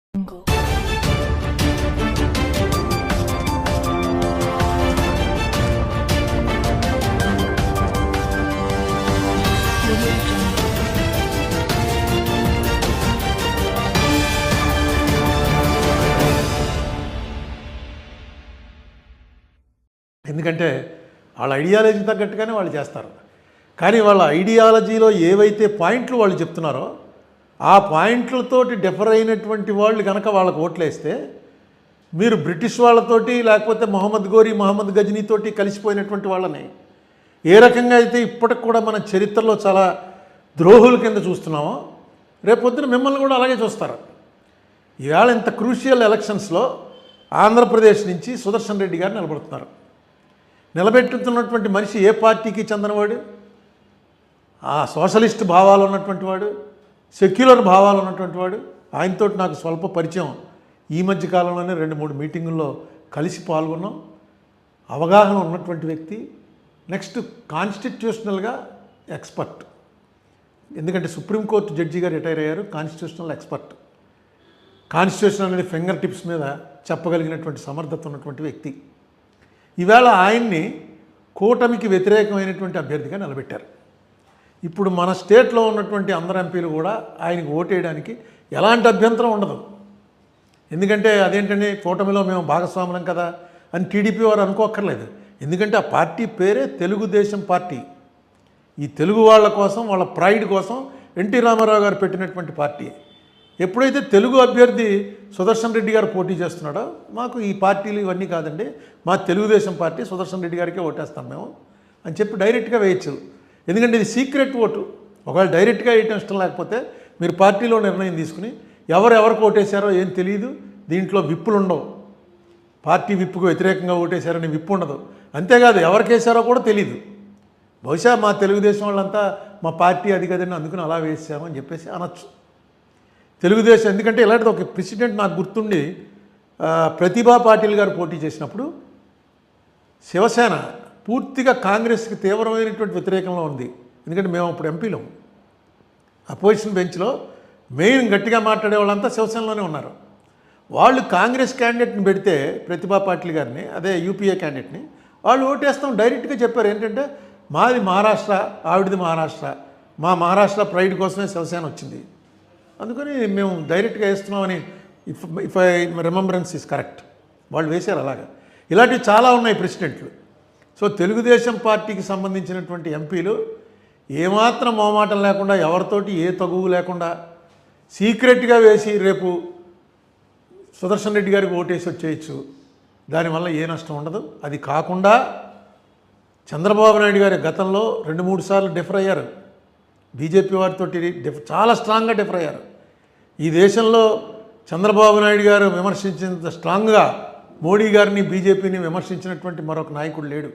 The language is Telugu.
ఎందుకంటే వాళ్ళ ఐడియాలజీ తగ్గట్టుగానే వాళ్ళు చేస్తారు. కానీ వాళ్ళ ఐడియాలజీలో ఏవైతే పాయింట్లు వాళ్ళు చెప్తున్నారో ఆ పాయింట్లతోటి డిఫర్ అయినటువంటి వాళ్ళు కనుక వాళ్ళకు ఓట్లేస్తే మీరు బ్రిటిష్ వాళ్ళతోటి లేకపోతే మొహమ్మద్ గజనీతోటి కలిసిపోయినటువంటి వాళ్ళని ఏ రకంగా అయితే ఇప్పటికి కూడా మన చరిత్రలో చాలా ద్రోహుల కింద చూస్తున్నామో రేపొద్దున మిమ్మల్ని కూడా అలాగే చూస్తారు. ఈవేళ ఇంత క్రూషియల్ ఎలక్షన్స్లో ఆంధ్రప్రదేశ్ నుంచి సుదర్శన్ రెడ్డి గారు నిలబడుతున్నారు. నిలబెట్టుతున్నటువంటి మనిషి ఏ పార్టీకి చెందినవాడు? ఆ సోషలిస్ట్ భావాలు ఉన్నటువంటి వాడు, సెక్యులర్ భావాలు ఉన్నటువంటి వాడు. ఆయనతో నాకు స్వల్ప పరిచయం. ఈ మధ్య కాలంలోనే 2-3 మీటింగుల్లో కలిసి పాల్గొన్నాం. అవగాహన ఉన్నటువంటి వ్యక్తి. నెక్స్ట్ కాన్స్టిట్యూషనల్గా ఎక్స్పర్ట్. ఎందుకంటే సుప్రీంకోర్టు జడ్జిగా రిటైర్ అయ్యారు. Constitutional expert. కాన్స్టిట్యూషన్ అనేది ఫింగర్ టిప్స్ మీద చెప్పగలిగినటువంటి సమర్థత ఉన్నటువంటి వ్యక్తి. ఈవేళ ఆయన్ని కూటమికి వ్యతిరేకమైనటువంటి అభ్యర్థిగా నిలబెట్టారు. ఇప్పుడు మన స్టేట్లో ఉన్నటువంటి అందరు ఎంపీలు కూడా ఆయనకు ఓటేయడానికి ఎలాంటి అభ్యంతరం ఉండదు. ఎందుకంటే అదేంటంటే కూటమిలో మేము భాగస్వాములం కదా అని టీడీపీ వారు అనుకోక్కర్లేదు. ఎందుకంటే ఆ పార్టీ పేరే తెలుగుదేశం పార్టీ. ఈ తెలుగు వాళ్ళ కోసం, వాళ్ళ ప్రైడ్ కోసం ఎన్టీ రామారావు గారు పెట్టినటువంటి పార్టీ. ఎప్పుడైతే తెలుగు అభ్యర్థి సుదర్శన్ రెడ్డి గారు పోటీ చేస్తున్నాడో మాకు ఈ పార్టీలు ఇవన్నీ కాదండి, మా తెలుగుదేశం పార్టీ సుదర్శన్ రెడ్డి గారికే ఓటేస్తాం మేము అని చెప్పి డైరెక్ట్గా వేయచ్చు. ఎందుకంటే ఇది సీక్రెట్ ఓటు. ఒకవేళ డైరెక్ట్గా వేయటం ఇష్టం లేకపోతే మీరు పార్టీలో నిర్ణయం తీసుకుని ఎవరికి ఓటేశారో ఏం తెలియదు. దీంట్లో విప్పులు ఉండవు. పార్టీ విప్పుకు వ్యతిరేకంగా ఓటేశారని విప్పు ఉండదు. అంతేకాదు ఎవరికి వేశారో కూడా తెలియదు. బహుశా మా తెలుగుదేశం వాళ్ళంతా మా పార్టీ అది కదండి అందుకుని అలా వేసామని చెప్పేసి అనొచ్చు. తెలుగుదేశం ఎందుకంటే ఇలాంటిది ఒక ప్రెసిడెంట్ నాకు గుర్తుండి ప్రతిభా పాటిల్ గారు పోటీ చేసినప్పుడు శివసేన పూర్తిగా కాంగ్రెస్కి తీవ్రమైనటువంటి వ్యతిరేకంలో ఉంది. ఎందుకంటే మేము అప్పుడు ఎంపీలో అపోజిషన్ బెంచ్లో మెయిన్ గట్టిగా మాట్లాడే వాళ్ళంతా శివసేనలోనే ఉన్నారు. వాళ్ళు కాంగ్రెస్ క్యాండిడేట్ని పెడితే ప్రతిభా పాటిల్ గారిని, అదే యూపీఏ క్యాండిడేట్ని, వాళ్ళు ఓటేస్తాం డైరెక్ట్గా చెప్పారు. ఏంటంటే మాది మహారాష్ట్ర, ఆవిడది మహారాష్ట్ర, మా మహారాష్ట్ర ప్రైడ్ కోసమే శివసేన వచ్చింది, అందుకని మేము డైరెక్ట్గా వేస్తున్నామని if I remembrance is correct వాళ్ళు వేశారు. అలాగా ఇలాంటివి చాలా ఉన్నాయి ప్రెసిడెంట్లు. సో తెలుగుదేశం పార్టీకి సంబంధించినటువంటి ఎంపీలు ఏమాత్రం మొహమాటం లేకుండా, ఎవరితోటి ఏ తగువు లేకుండా సీక్రెట్గా వేసి రేపు సుదర్శన్ రెడ్డి గారికి ఓటేసి వచ్చేయచ్చు. దానివల్ల ఏ నష్టం ఉండదు. అది కాకుండా చంద్రబాబు నాయుడు గారి గతంలో 2-3 సార్లు డిఫర్ అయ్యారు. బీజేపీ వారితో చాలా స్ట్రాంగ్గా డిఫర్ అయ్యారు. ఈ దేశంలో చంద్రబాబు నాయుడు గారు విమర్శించినంత స్ట్రాంగ్గా మోడీ గారిని, బీజేపీని విమర్శించినటువంటి మరొక నాయకుడు లేడు.